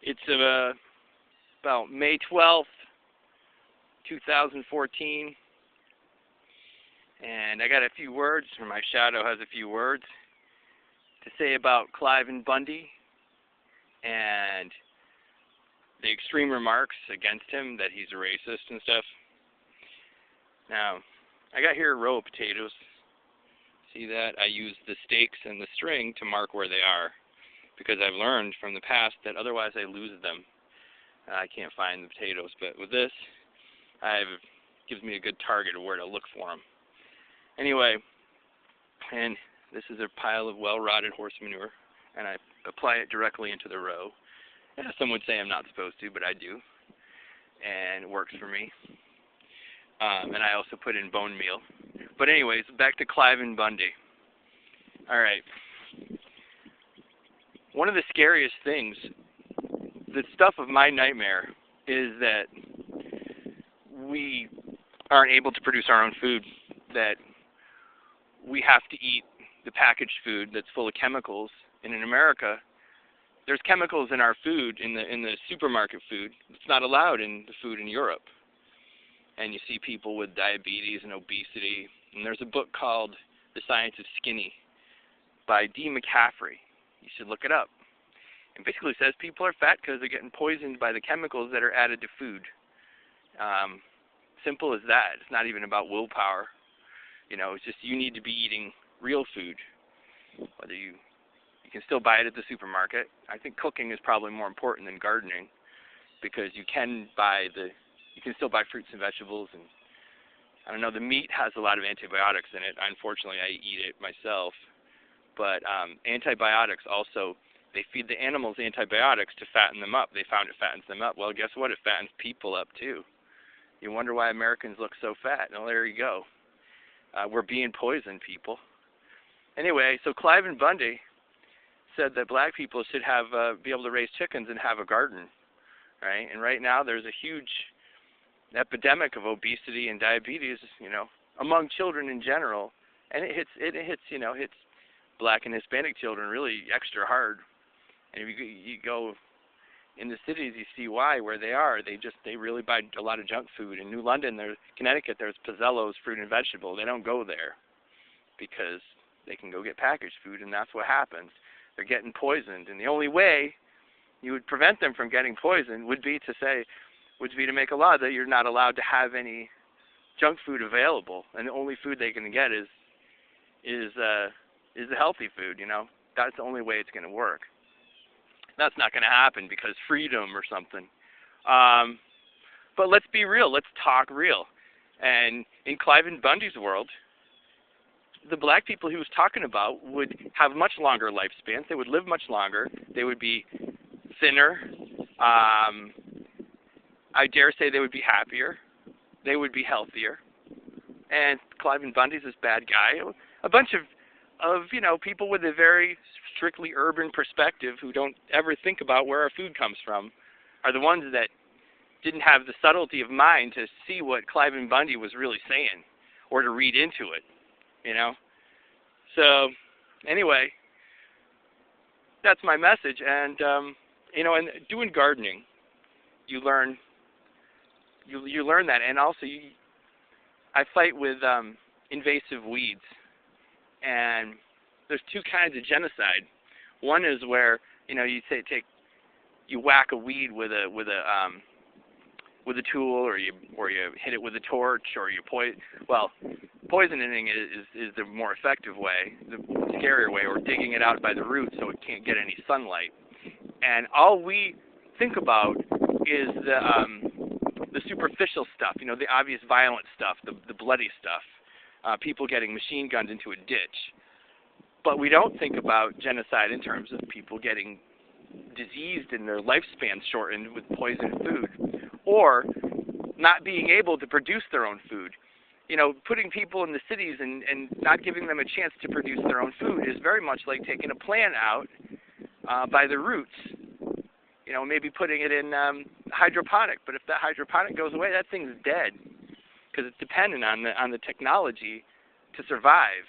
It's about May 12th, 2014, and I got a few words, or my shadow has a few words to say about Cliven Bundy and the extreme remarks against him that he's a racist and stuff. Now, I got here a row of potatoes. See that? I use the stakes and the string to mark where they are, because I've learned from the past that otherwise I lose them. I can't find the potatoes, but with this, it gives me a good target of where to look for them. Anyway, and this is a pile of well-rotted horse manure, and I apply it directly into the row. Yeah, some would say I'm not supposed to, but I do, and it works for me. And I also put in bone meal. But anyways, back to Cliven Bundy. All right. One of the scariest things, the stuff of my nightmare, is that we aren't able to produce our own food, that we have to eat the packaged food that's full of chemicals. And in America, there's chemicals in our food, in the supermarket food. It's not allowed in the food in Europe. And you see people with diabetes and obesity. And there's a book called The Science of Skinny by D. McCaffrey. You should look it up. It basically says people are fat because they're getting poisoned by the chemicals that are added to food. Simple as that. It's not even about willpower. You know, it's just you need to be eating real food. Whether you can still buy it at the supermarket. I think cooking is probably more important than gardening, because you can still buy fruits and vegetables, and I don't know, the meat has a lot of antibiotics in it. Unfortunately, I eat it myself. But antibiotics also, they feed the animals antibiotics to fatten them up. They found it fattens them up. Well, guess what? It fattens people up too. You wonder why Americans look so fat. Well, there you go. We're being poisoned, people. Anyway, so Cliven Bundy said that black people should be able to raise chickens and have a garden, right? And right now there's a huge epidemic of obesity and diabetes, you know, among children in general, and it hits black and Hispanic children really extra hard. And if you go in the cities, you see why, where they are. They really buy a lot of junk food. In New London, Connecticut, there's Pizzello's Fruit and Vegetable. They don't go there because they can go get packaged food, and that's what happens. They're getting poisoned, and the only way you would prevent them from getting poisoned would be to make a law that you're not allowed to have any junk food available, and the only food they can get is the healthy food. You know, that's the only way it's going to work. That's not going to happen because freedom or something. But let's be real. Let's talk real. And in Cliven Bundy's world, the black people he was talking about would have much longer lifespans. They would live much longer. They would be thinner. I dare say they would be happier. They would be healthier. And Cliven Bundy's this bad guy. A bunch of people with a very strictly urban perspective who don't ever think about where our food comes from are the ones that didn't have the subtlety of mind to see what Cliven Bundy was really saying or to read into it, you know. So anyway, that's my message. And, and doing gardening, you learn that. And also I fight with invasive weeds. And there's two kinds of genocide. One is where you whack a weed with a tool, or you hit it with a torch, or poisoning is the more effective way, the scarier way, or digging it out by the roots so it can't get any sunlight. And all we think about is the superficial stuff, the obvious violent stuff, the bloody stuff. People getting machine gunned into a ditch. But we don't think about genocide in terms of people getting diseased and their lifespan shortened with poisoned food, or not being able to produce their own food. Putting people in the cities and not giving them a chance to produce their own food is very much like taking a plant out by the roots. Maybe putting it in hydroponic, but if that hydroponic goes away, that thing's dead, because it's dependent on the technology to survive.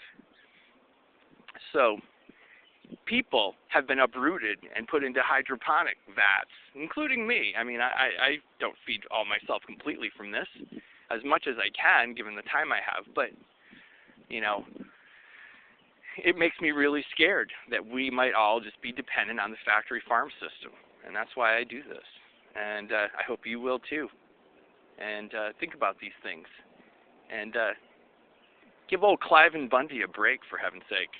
So, people have been uprooted and put into hydroponic vats, including me. I mean, I don't feed all myself completely from this, as much as I can, given the time I have, but, you know, it makes me really scared that we might all just be dependent on the factory farm system, and that's why I do this. And I hope you will too. And think about these things. And give old Cliven Bundy a break, for heaven's sake.